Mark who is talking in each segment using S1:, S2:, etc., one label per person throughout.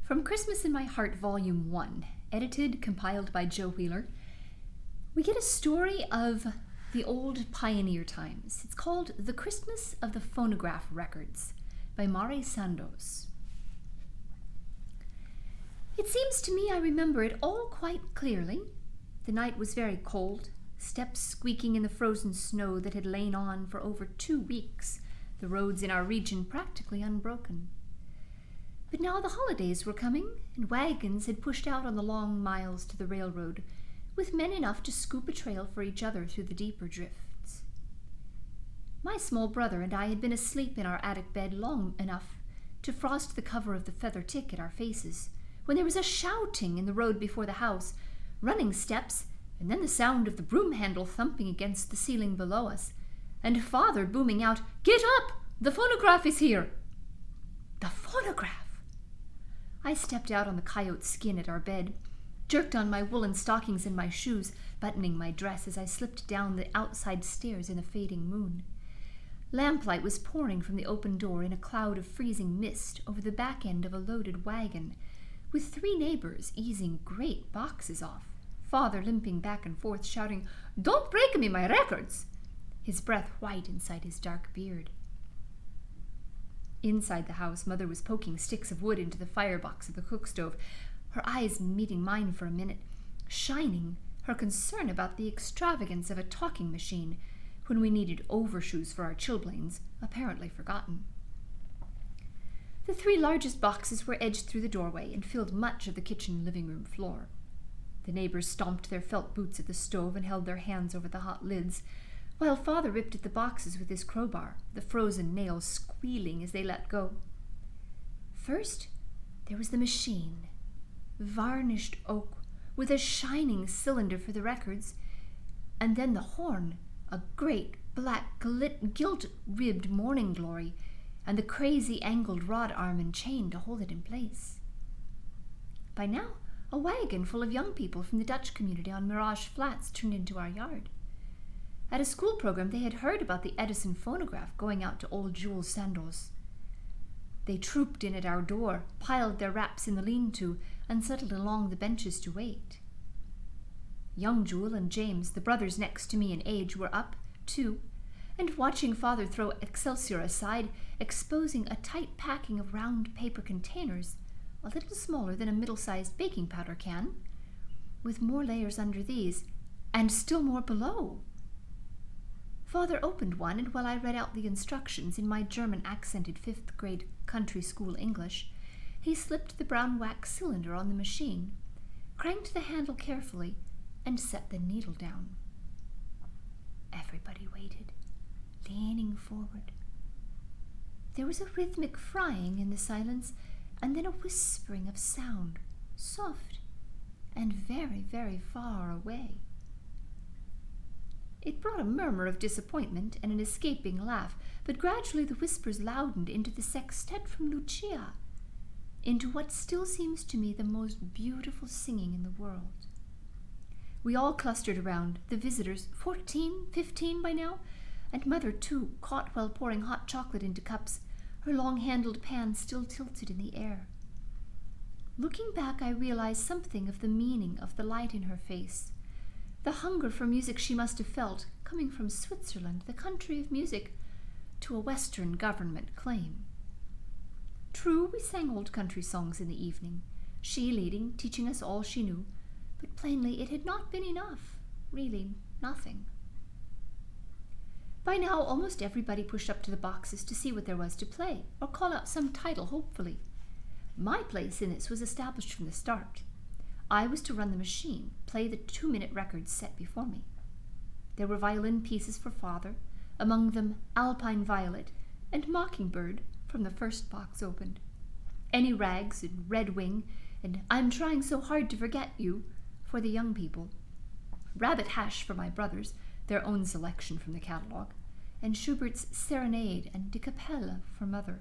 S1: From Christmas in My Heart, Volume 1, edited, compiled by Joe Wheeler, we get a story of the old pioneer times. It's called The Christmas of the Phonograph Records by Sandoz. It seems to me I remember it all quite clearly. The night was very cold, steps squeaking in the frozen snow that had lain on for over 2 weeks, the roads in our region practically unbroken. But now the holidays were coming, and wagons had pushed out on the long miles to the railroad, with men enough to scoop a trail for each other through the deeper drifts. My small brother and I had been asleep in our attic bed long enough to frost the cover of the feather tick at our faces, when there was a shouting in the road before the house, running steps, and then the sound of the broom handle thumping against the ceiling below us, and Father booming out, "Get up! The phonograph is here!" The phonograph! I stepped out on the coyote skin at our bed, jerked on my woolen stockings and my shoes, buttoning my dress as I slipped down the outside stairs in the fading moon. Lamplight was pouring from the open door in a cloud of freezing mist over the back end of a loaded wagon, with 3 neighbors easing great boxes off, Father limping back and forth, shouting, "Don't break me my records!" his breath white inside his dark beard. Inside the house, Mother was poking sticks of wood into the firebox of the cook stove, her eyes meeting mine for a minute, shining, her concern about the extravagance of a talking machine when we needed overshoes for our chilblains, apparently forgotten. The 3 largest boxes were edged through the doorway and filled much of the kitchen living room floor. The neighbors stomped their felt boots at the stove and held their hands over the hot lids, while Father ripped at the boxes with his crowbar, the frozen nails squealing as they let go. First, there was the machine, varnished oak, with a shining cylinder for the records, and then the horn, a great black gilt-ribbed morning glory, and the crazy angled rod arm and chain to hold it in place. By now, a wagon full of young people from the Dutch community on Mirage Flats turned into our yard. At a school program, they had heard about the Edison phonograph going out to old Jules Sandoz. They trooped in at our door, piled their wraps in the lean-to, and settled along the benches to wait. Young Jewel and James, the brothers next to me in age, were up, too, and watching Father throw Excelsior aside, exposing a tight packing of round paper containers, a little smaller than a middle-sized baking powder can, with more layers under these, and still more below. Father opened one, and while I read out the instructions in my German-accented 5th grade country school English, he slipped the brown wax cylinder on the machine, cranked the handle carefully, and set the needle down. Everybody waited, leaning forward. There was a rhythmic frying in the silence, and then a whispering of sound, soft and very, very far away. It brought a murmur of disappointment and an escaping laugh, but gradually the whispers loudened into the sextet from Lucia, into what still seems to me the most beautiful singing in the world. We all clustered around, the visitors, 14, 15 by now, and Mother, too, caught while pouring hot chocolate into cups, her long-handled pan still tilted in the air. Looking back, I realized something of the meaning of the light in her face, the hunger for music she must have felt, coming from Switzerland, the country of music, to a Western government claim. True, we sang old country songs in the evening, she leading, teaching us all she knew, but plainly it had not been enough, really nothing. By now, almost everybody pushed up to the boxes to see what there was to play, or call out some title, hopefully. My place in this was established from the start. I was to run the machine, play the 2-minute records set before me. There were violin pieces for Father, among them Alpine Violet and Mockingbird from the first box opened. Any Rags and Red Wing and I'm Trying So Hard to Forget You for the young people. Rabbit Hash for my brothers, their own selection from the catalogue, and Schubert's Serenade and De Capella for Mother,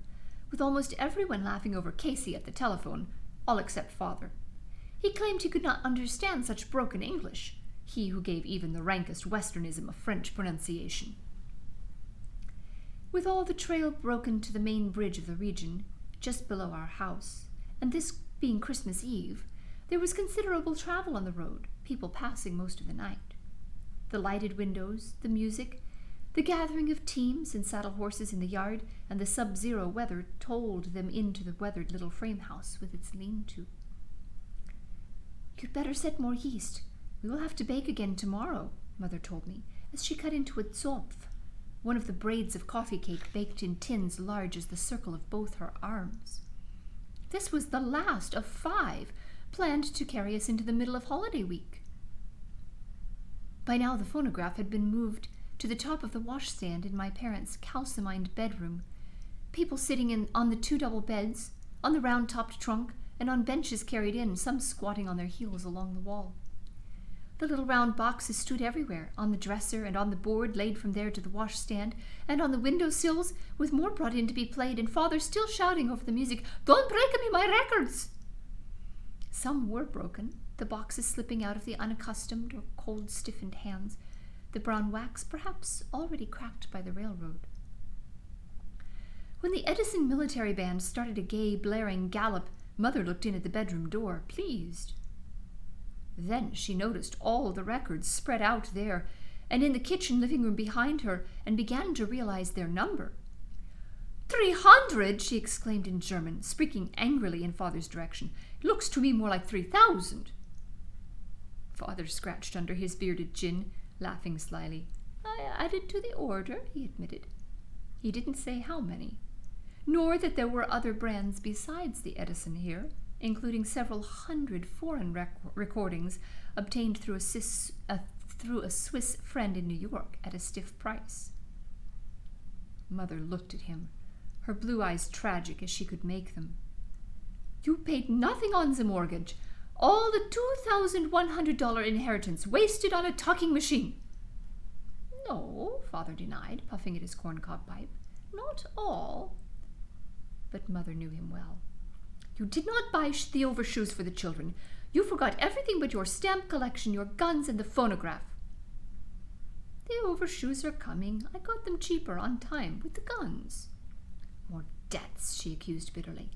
S1: with almost everyone laughing over Casey at the telephone, all except Father. He claimed he could not understand such broken English, he who gave even the rankest Westernism a French pronunciation. With all the trail broken to the main bridge of the region, just below our house, and this Being Christmas Eve, there was considerable travel on the road, people passing most of the night. The lighted windows, the music, the gathering of teams and saddle horses in the yard, and the sub-zero weather told them into the weathered little frame house with its lean-to. "You'd better set more yeast. We will have to bake again tomorrow," Mother told me, as she cut into a zopf, one of the braids of coffee cake baked in tins large as the circle of both her arms. This was the last of 5 planned to carry us into the middle of holiday week. By now the phonograph had been moved to the top of the washstand in my parents' calcimined bedroom, people sitting on the 2 double beds, on the round-topped trunk, and on benches carried in, some squatting on their heels along the wall. The little round boxes stood everywhere, on the dresser and on the board laid from there to the washstand, and on the window-sills, with more brought in to be played, and Father still shouting over the music, "Don't break me my records!" Some were broken, the boxes slipping out of the unaccustomed or cold-stiffened hands, the brown wax perhaps already cracked by the railroad. When the Edison military band started a gay, blaring gallop, Mother looked in at the bedroom door, pleased. Then she noticed all the records spread out there, and in the kitchen living room behind her, and began to realize their number. 300, she exclaimed in German, speaking angrily in Father's direction. "It looks to me more like 3,000. Father scratched under his bearded chin, laughing slyly. "I added to the order," he admitted. He didn't say how many, nor that there were other brands besides the Edison here, including several hundred foreign recordings obtained through a Swiss friend in New York at a stiff price. Mother looked at him, her blue eyes tragic as she could make them. "You paid nothing on the mortgage. All the $2,100 inheritance wasted on a talking machine." "No," Father denied, puffing at his corncob pipe. "Not all." But Mother knew him well. "You did not buy the overshoes for the children. You forgot everything but your stamp collection, your guns, and the phonograph." "The overshoes are coming. I got them cheaper on time with the guns." "More debts," she accused bitterly.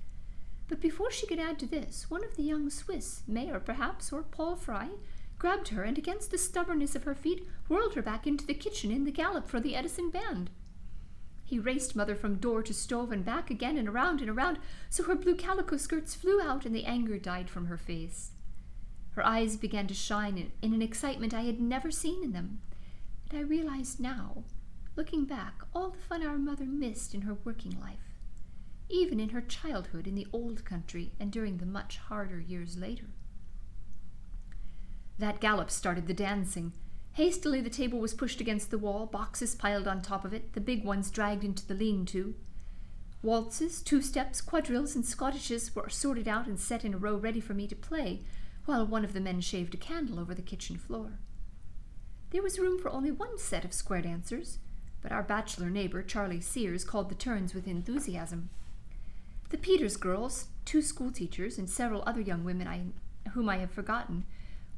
S1: But before she could add to this, one of the young Swiss, Mayer perhaps, or Paul Fry, grabbed her and against the stubbornness of her feet whirled her back into the kitchen in the gallop for the Edison band. He raced Mother from door to stove and back again and around, so her blue calico skirts flew out and the anger died from her face. Her eyes began to shine in an excitement I had never seen in them, and I realized now, looking back, all the fun our mother missed in her working life, even in her childhood in the old country and during the much harder years later. That gallop started the dancing. Hastily the table was pushed against the wall, boxes piled on top of it, the big ones dragged into the lean-to. Waltzes, two-steps, quadrilles, and Scottishes were sorted out and set in a row ready for me to play, while one of the men shaved a candle over the kitchen floor. There was room for only one set of square dancers, but our bachelor neighbor, Charlie Sears, called the turns with enthusiasm. The Peters girls, 2 schoolteachers, and several other young women whom I have forgotten,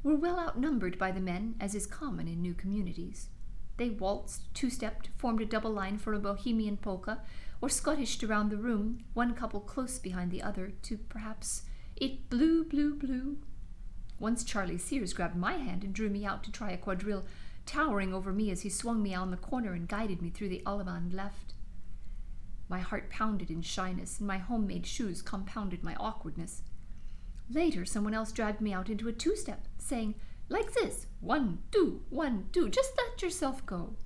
S1: were well outnumbered by the men, as is common in new communities. They waltzed, two-stepped, formed a double line for a bohemian polka, or Scottished around the room, one couple close behind the other, to perhaps "It Blew, Blew, Blew." Once Charlie Sears grabbed my hand and drew me out to try a quadrille, towering over me as he swung me on the corner and guided me through the Allemande left. My heart pounded in shyness, and my homemade shoes compounded my awkwardness. Later, someone else dragged me out into a two-step, saying, "Like this, 1, 2, 1, 2, just let yourself go."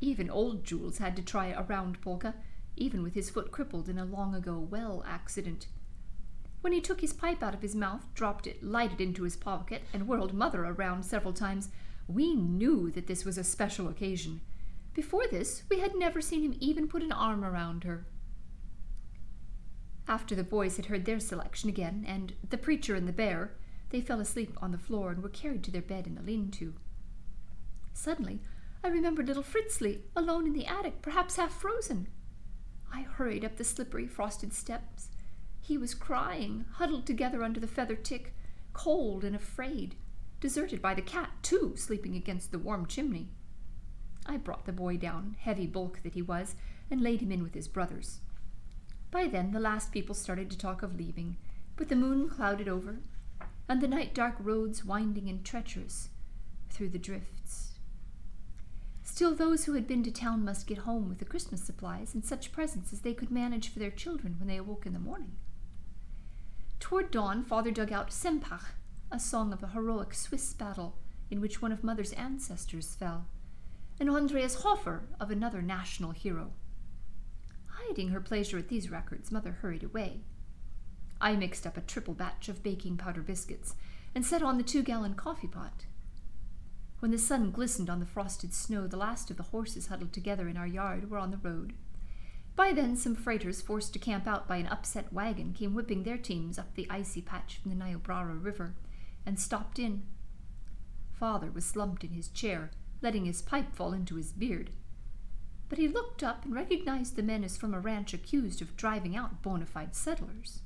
S1: Even old Jules had to try a round polka, even with his foot crippled in a long-ago well accident. When he took his pipe out of his mouth, dropped it, lighted into his pocket, and whirled Mother around several times, we knew that this was a special occasion. Before this, we had never seen him even put an arm around her. After the boys had heard their selection again, and "The Preacher and the Bear," they fell asleep on the floor and were carried to their bed in the lean-to. Suddenly, I remembered little Fritzli, alone in the attic, perhaps half frozen. I hurried up the slippery, frosted steps. He was crying, huddled together under the feather tick, cold and afraid, deserted by the cat, too, sleeping against the warm chimney. I brought the boy down, heavy bulk that he was, and laid him in with his brothers. By then the last people started to talk of leaving, with the moon clouded over, and the night-dark roads winding and treacherous through the drifts. Still, those who had been to town must get home with the Christmas supplies and such presents as they could manage for their children when they awoke in the morning. Toward dawn, Father dug out Sempach, a song of a heroic Swiss battle in which one of Mother's ancestors fell, and Andreas Hofer of another national hero. Hiding her pleasure at these records, Mother hurried away. I mixed up a triple batch of baking powder biscuits and set on the 2-gallon coffee pot. When the sun glistened on the frosted snow, the last of the horses huddled together in our yard were on the road. By then, some freighters forced to camp out by an upset wagon came whipping their teams up the icy patch from the Niobrara River and stopped in. Father was slumped in his chair, letting his pipe fall into his beard. But he looked up and recognized the men as from a ranch accused of driving out bona fide settlers.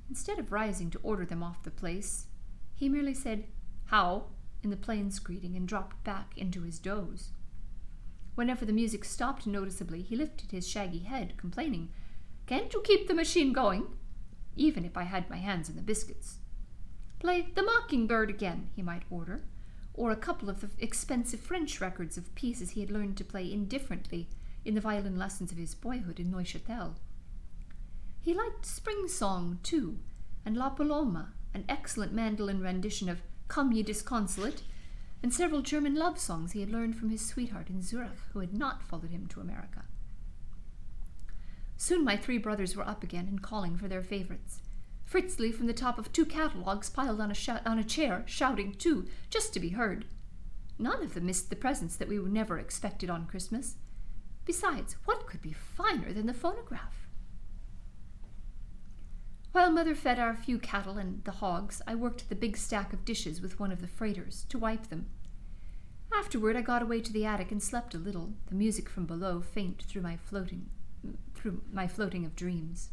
S1: Instead of rising to order them off the place, he merely said, "How?" in the plains greeting and dropped back into his doze. Whenever the music stopped noticeably, he lifted his shaggy head, complaining, "Can't you keep the machine going?" Even if I had my hands in the biscuits. "Play The Mockingbird again," he might order, or a couple of the expensive French records of pieces he had learned to play indifferently in the violin lessons of his boyhood in Neuchâtel. He liked Spring Song, too, and La Paloma, an excellent mandolin rendition of Come Ye Disconsolate, and several German love songs he had learned from his sweetheart in Zurich, who had not followed him to America. Soon my 3 brothers were up again and calling for their favorites. Fritzli from the top of 2 catalogues piled on a chair, shouting too, just to be heard. None of them missed the presents that we never expected on Christmas. Besides, what could be finer than the phonograph? While Mother fed our few cattle and the hogs, I worked the big stack of dishes with one of the freighters to wipe them. Afterward, I got away to the attic and slept a little, the music from below faint through my floating of dreams.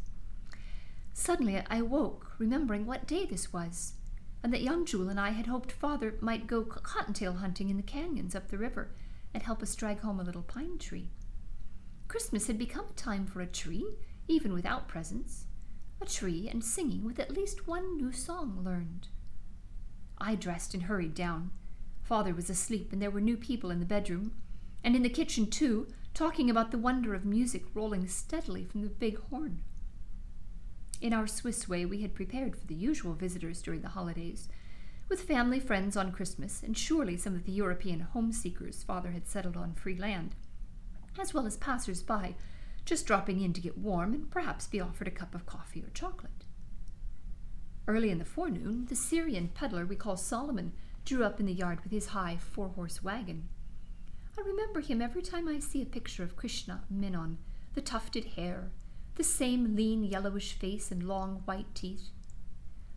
S1: Suddenly I woke, remembering what day this was, and that young Jewel and I had hoped Father might go cottontail hunting in the canyons up the river and help us drag home a little pine tree. Christmas had become a time for a tree, even without presents. A tree and singing with at least one new song learned. I dressed and hurried down. Father was asleep and there were new people in the bedroom, and in the kitchen too, talking about the wonder of music rolling steadily from the big horn. In our Swiss way, we had prepared for the usual visitors during the holidays, with family friends on Christmas, and surely some of the European home-seekers Father had settled on free land, as well as passers-by, just dropping in to get warm and perhaps be offered a cup of coffee or chocolate. Early in the forenoon, the Syrian peddler we call Solomon drew up in the yard with his high 4-horse wagon. I remember him every time I see a picture of Krishna Menon, the tufted hair, the same lean yellowish face and long white teeth.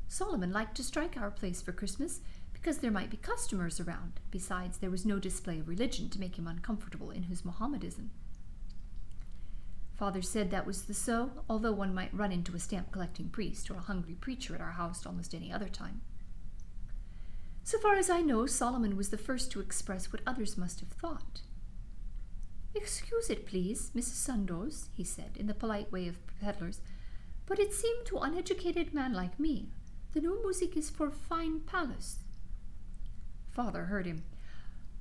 S1: Solomon liked to strike our place for Christmas because there might be customers around. Besides, there was no display of religion to make him uncomfortable in his Mohammedanism. Father said that was so, although one might run into a stamp-collecting priest or a hungry preacher at our house almost any other time. So far as I know, Solomon was the first to express what others must have thought. "Excuse it, please, Mrs. Sandoz," he said, in the polite way of peddlers, "but it seemed to an uneducated man like me. The new music is for fine palace." Father heard him.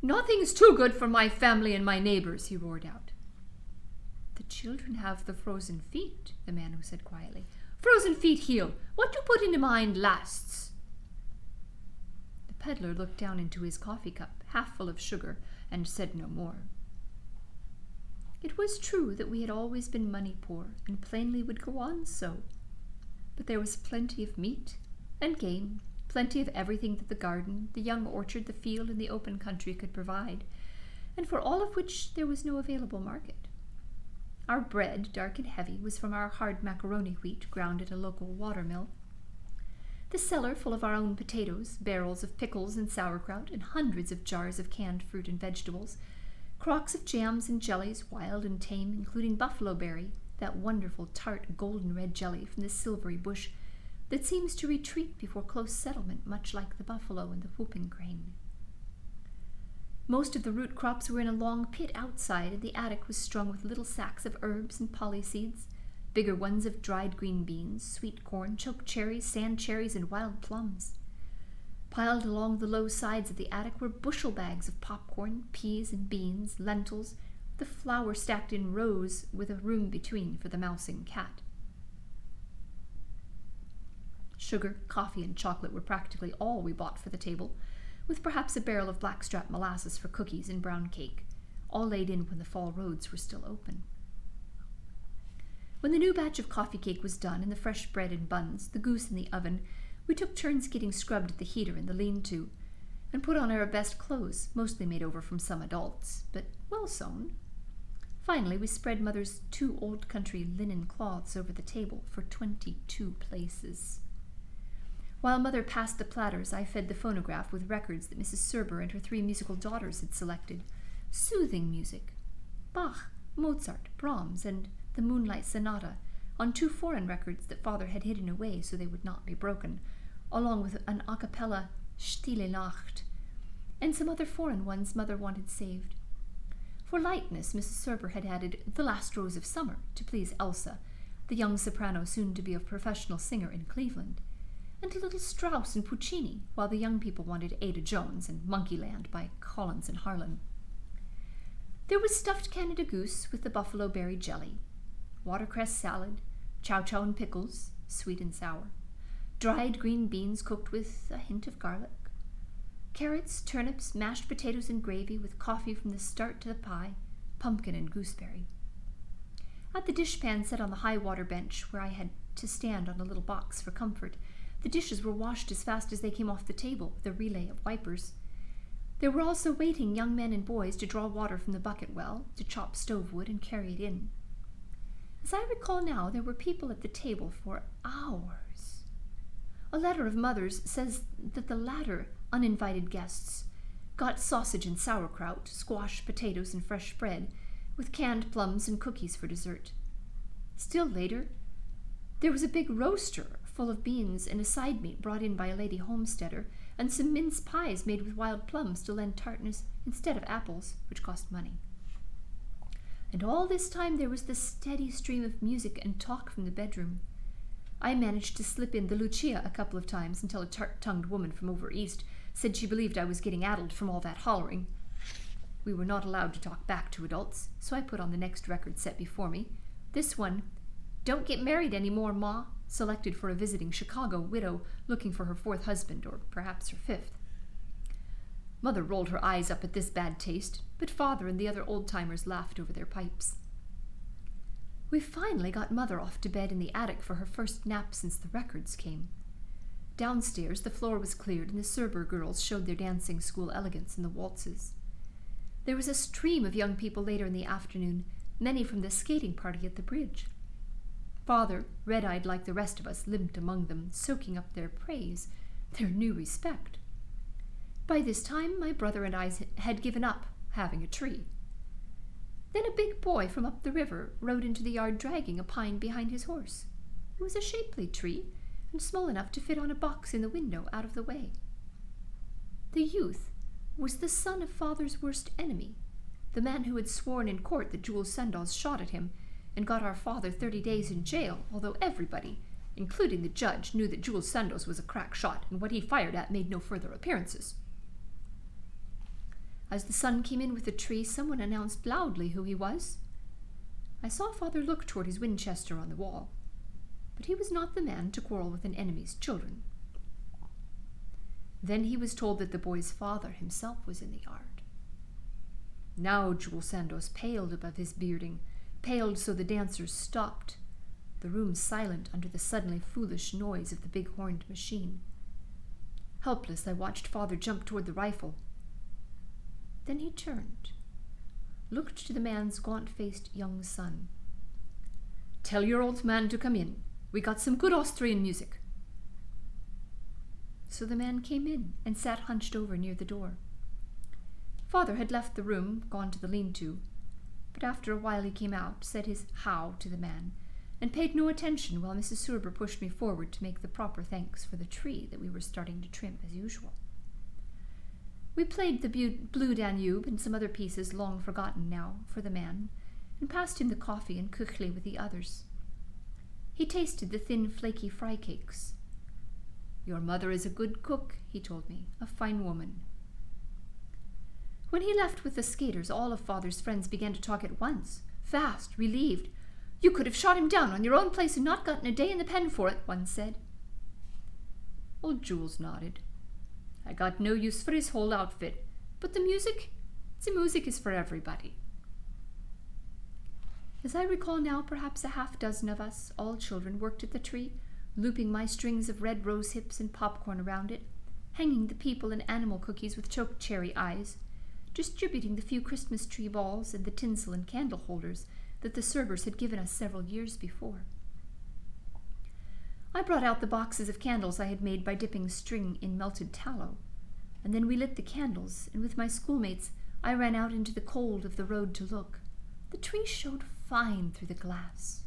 S1: "Nothing's too good for my family and my neighbors," he roared out. "The children have the frozen feet," the man said quietly. "Frozen feet heal. What you put into mind lasts." The peddler looked down into his coffee cup, half full of sugar, and said no more. It was true that we had always been money poor, and plainly would go on so. But there was plenty of meat and game, plenty of everything that the garden, the young orchard, the field, and the open country could provide, and for all of which there was no available market. Our bread, dark and heavy, was from our hard macaroni wheat ground at a local watermill. The cellar full of our own potatoes, barrels of pickles and sauerkraut, and hundreds of jars of canned fruit and vegetables, crocks of jams and jellies, wild and tame, including buffalo berry, that wonderful tart golden-red jelly from the silvery bush that seems to retreat before close settlement, much like the buffalo and the whooping crane. Most of the root crops were in a long pit outside, and the attic was strung with little sacks of herbs and poly seeds, bigger ones of dried green beans, sweet corn, choke cherries, sand cherries, and wild plums. Piled along the low sides of the attic were bushel bags of popcorn, peas and beans, lentils, the flour stacked in rows with a room between for the mousing cat. Sugar, coffee, and chocolate were practically all we bought for the table, with perhaps a barrel of blackstrap molasses for cookies and brown cake, all laid in when the fall roads were still open. When the new batch of coffee cake was done and the fresh bread and buns, the goose in the oven, we took turns getting scrubbed at the heater in the lean-to, and put on our best clothes, mostly made over from some adults, but well sewn. Finally, we spread Mother's 2 old country linen cloths over the table for 22 places. While Mother passed the platters, I fed the phonograph with records that Mrs. Serber and her 3 musical daughters had selected. Soothing music. Bach, Mozart, Brahms, and the Moonlight Sonata, on 2 foreign records that Father had hidden away so they would not be broken, along with an a cappella Stille Nacht, and some other foreign ones Mother wanted saved. For lightness, Mrs. Serber had added The Last Rose of Summer to please Elsa, the young soprano soon to be a professional singer in Cleveland, and a little Strauss and Puccini, while the young people wanted Ada Jones and Monkeyland by Collins and Harlan. There was stuffed Canada goose with the buffalo berry jelly, watercress salad, chow-chow and pickles, sweet and sour, dried green beans cooked with a hint of garlic, carrots, turnips, mashed potatoes and gravy with coffee from the start to the pie, pumpkin and gooseberry. At the dishpan set on the high water bench, where I had to stand on a little box for comfort, the dishes were washed as fast as they came off the table with a relay of wipers. There were also waiting young men and boys to draw water from the bucket well, to chop stove wood and carry it in. As I recall now, there were people at the table for hours. A letter of Mother's says that the latter uninvited guests got sausage and sauerkraut, squash, potatoes, and fresh bread, with canned plums and cookies for dessert. Still later, there was a big roaster full of beans and a side meat brought in by a lady homesteader, and some mince pies made with wild plums to lend tartness instead of apples, which cost money. And all this time there was the steady stream of music and talk from the bedroom. I managed to slip in the Lucia a couple of times until a tart-tongued woman from over east said she believed I was getting addled from all that hollering. We were not allowed to talk back to adults, so I put on the next record set before me. This one, Don't Get Married Anymore, Ma, selected for a visiting Chicago widow looking for her 4th husband, or perhaps her 5th. Mother rolled her eyes up at this bad taste, but Father and the other old-timers laughed over their pipes. We finally got Mother off to bed in the attic for her first nap since the records came. Downstairs, the floor was cleared, and the Serber girls showed their dancing school elegance in the waltzes. There was a stream of young people later in the afternoon, many from the skating party at the bridge. Father, red-eyed like the rest of us, limped among them, soaking up their praise, their new respect. By this time, my brother and I had given up having a tree. Then a big boy from up the river rode into the yard dragging a pine behind his horse. It was a shapely tree, and small enough to fit on a box in the window out of the way. The youth was the son of Father's worst enemy, the man who had sworn in court that Jules Sandoz shot at him and got our father 30 days in jail, although everybody, including the judge, knew that Jules Sandoz was a crack shot and what he fired at made no further appearances. As the sun came in with the tree, someone announced loudly who he was. I saw Father look toward his Winchester on the wall, but he was not the man to quarrel with an enemy's children. Then he was told that the boy's father himself was in the yard. Now Jules Sandoz paled above his bearding, paled so the dancers stopped, the room silent under the suddenly foolish noise of the big horned machine. Helpless, I watched Father jump toward the rifle. Then he turned, looked to the man's gaunt-faced young son. "Tell your old man to come in. We got some good Austrian music." So the man came in and sat hunched over near the door. Father had left the room, gone to the lean-to, but after a while he came out, said his how to the man, and paid no attention while Mrs. Serber pushed me forward to make the proper thanks for the tree that we were starting to trim as usual. We played the Blue Danube and some other pieces long forgotten now for the man, and passed him the coffee and Kuchli with the others. He tasted the thin, flaky fry cakes. "Your mother is a good cook," he told me, "a fine woman." When he left with the skaters, all of Father's friends began to talk at once, fast, relieved. "You could have shot him down on your own place and not gotten a day in the pen for it," one said. Old Jules nodded. "I got no use for his whole outfit, but the music is for everybody." As I recall now, perhaps a half-dozen of us, all children, worked at the tree, looping my strings of red rose hips and popcorn around it, hanging the people and animal cookies with choke cherry eyes, distributing the few Christmas tree balls and the tinsel and candle holders that the servers had given us several years before. I brought out the boxes of candles I had made by dipping string in melted tallow, and then we lit the candles, and with my schoolmates I ran out into the cold of the road to look. The tree showed fine through the glass.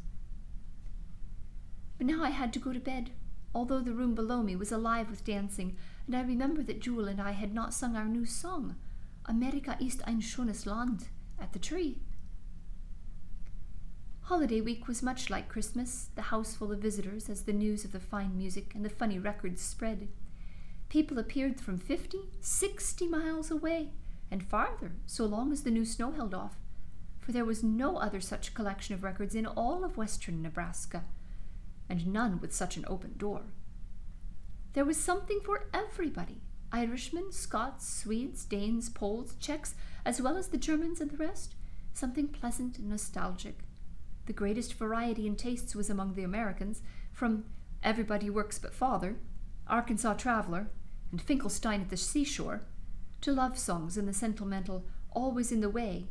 S1: But now I had to go to bed, although the room below me was alive with dancing, and I remember that Jewel and I had not sung our new song, Amerika ist ein schönes Land, at the tree. Holiday week was much like Christmas, the house full of visitors as the news of the fine music and the funny records spread. People appeared from 50, 60 miles away, and farther, so long as the new snow held off, for there was no other such collection of records in all of western Nebraska, and none with such an open door. There was something for everybody, Irishmen, Scots, Swedes, Danes, Poles, Czechs, as well as the Germans and the rest, something pleasant and nostalgic. The greatest variety in tastes was among the Americans, from Everybody Works But Father, Arkansas Traveler, and Finkelstein at the Seashore, to love songs and the sentimental Always in the Way,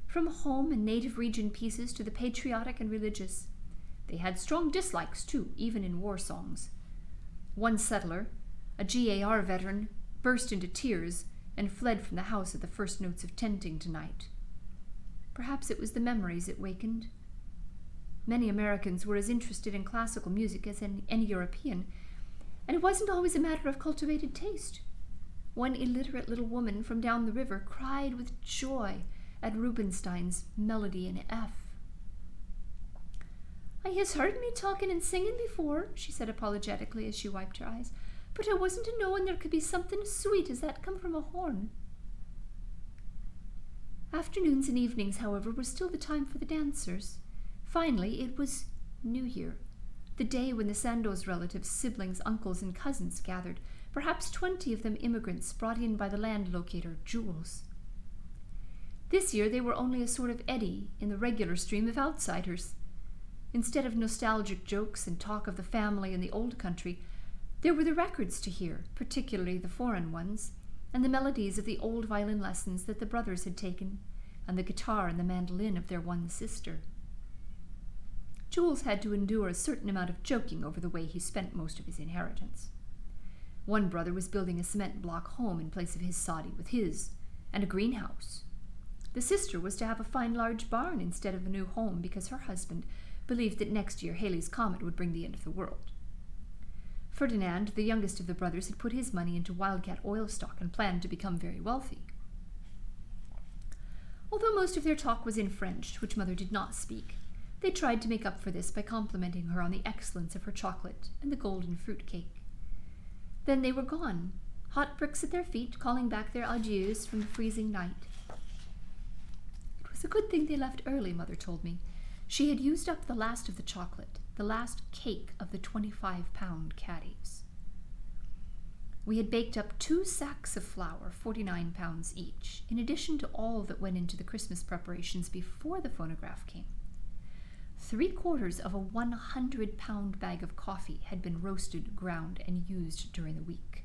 S1: from home and native region pieces to the patriotic and religious. They had strong dislikes, too, even in war songs. One settler, a GAR veteran, burst into tears and fled from the house at the first notes of Tenting Tonight. Perhaps it was the memories it wakened. Many Americans were as interested in classical music as any European, and it wasn't always a matter of cultivated taste. One illiterate little woman from down the river cried with joy at Rubinstein's Melody in F. "I has heard me talking and singing before," she said apologetically as she wiped her eyes, "but I wasn't a knowing there could be something as sweet as that come from a horn." Afternoons and evenings, however, were still the time for the dancers. Finally, it was New Year, the day when the Sandoz relatives, siblings, uncles, and cousins gathered, perhaps 20 of them immigrants brought in by the land locator, Jules. This year they were only a sort of eddy in the regular stream of outsiders. Instead of nostalgic jokes and talk of the family and the old country, there were the records to hear, particularly the foreign ones, and the melodies of the old violin lessons that the brothers had taken, and the guitar and the mandolin of their one sister. Jules had to endure a certain amount of joking over the way he spent most of his inheritance. One brother was building a cement block home in place of his soddy with his, and a greenhouse. The sister was to have a fine large barn instead of a new home because her husband believed that next year Halley's Comet would bring the end of the world. Ferdinand, the youngest of the brothers, had put his money into Wildcat oil stock and planned to become very wealthy. Although most of their talk was in French, which Mother did not speak, they tried to make up for this by complimenting her on the excellence of her chocolate and the golden fruit cake. Then they were gone, hot bricks at their feet, calling back their adieus from the freezing night. It was a good thing they left early, Mother told me. She had used up the last of the chocolate, the last cake of the 25-pound caddies. We had baked up 2 sacks of flour, 49 pounds each, in addition to all that went into the Christmas preparations before the phonograph came. 3/4 of a 100-pound bag of coffee had been roasted, ground, and used during the week.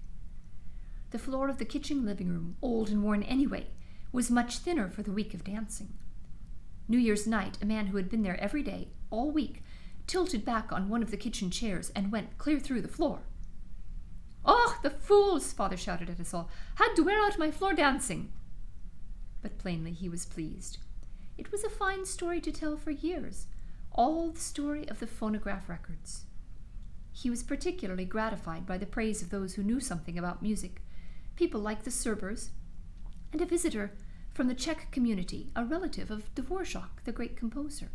S1: The floor of the kitchen living room, old and worn anyway, was much thinner for the week of dancing. New Year's night, a man who had been there every day, all week, tilted back on one of the kitchen chairs and went clear through the floor. "Oh, the fools!" Father shouted at us all. "Had to wear out my floor dancing!" But plainly he was pleased. It was a fine story to tell for years, all the story of the phonograph records. He was particularly gratified by the praise of those who knew something about music, people like the Serbers, and a visitor from the Czech community, a relative of Dvorak, the great composer.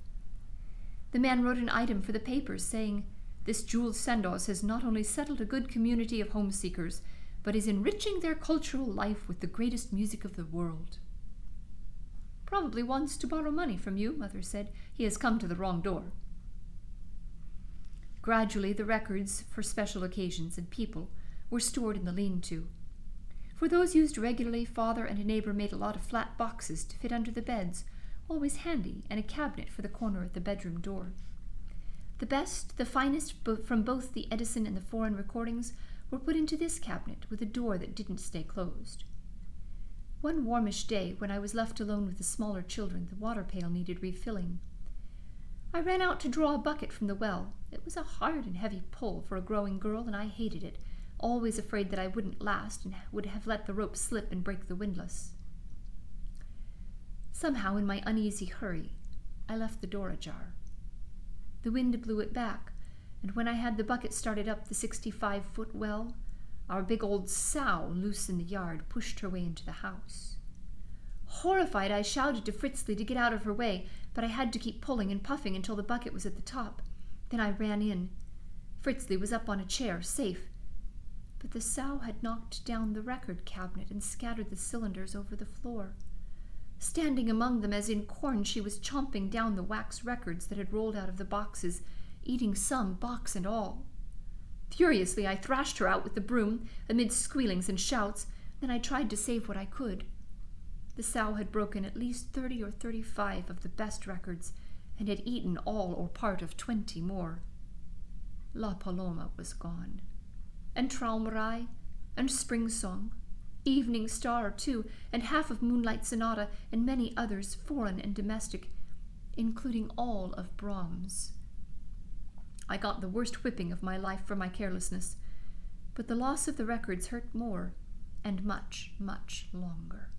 S1: The man wrote an item for the papers saying, "This Jules Sandoz has not only settled a good community of home-seekers, but is enriching their cultural life with the greatest music of the world." "Probably wants to borrow money from you," Mother said. "He has come to the wrong door." Gradually, the records for special occasions and people were stored in the lean-to. For those used regularly, Father and a neighbor made a lot of flat boxes to fit under the beds, always handy, and a cabinet for the corner at the bedroom door. The best, the finest from both the Edison and the foreign recordings were put into this cabinet with a door that didn't stay closed. One warmish day, when I was left alone with the smaller children, the water pail needed refilling. I ran out to draw a bucket from the well. It was a hard and heavy pull for a growing girl, and I hated it, always afraid that I wouldn't last and would have let the rope slip and break the windlass. Somehow, in my uneasy hurry, I left the door ajar. The wind blew it back, and when I had the bucket started up the 65-foot well, our big old sow, loose in the yard, pushed her way into the house. Horrified, I shouted to Fritzley to get out of her way, but I had to keep pulling and puffing until the bucket was at the top. Then I ran in. Fritzley was up on a chair, safe, but the sow had knocked down the record cabinet and scattered the cylinders over the floor. Standing among them as in corn, she was chomping down the wax records that had rolled out of the boxes, eating some, box and all. Furiously, I thrashed her out with the broom, amid squealings and shouts. Then I tried to save what I could. The sow had broken at least 30 or 35 of the best records, and had eaten all or part of 20 more. La Paloma was gone, and Traumrei, and Spring Song, Evening Star, too, and half of Moonlight Sonata, and many others, foreign and domestic, including all of Brahms. I got the worst whipping of my life for my carelessness, but the loss of the records hurt more, and much, much longer.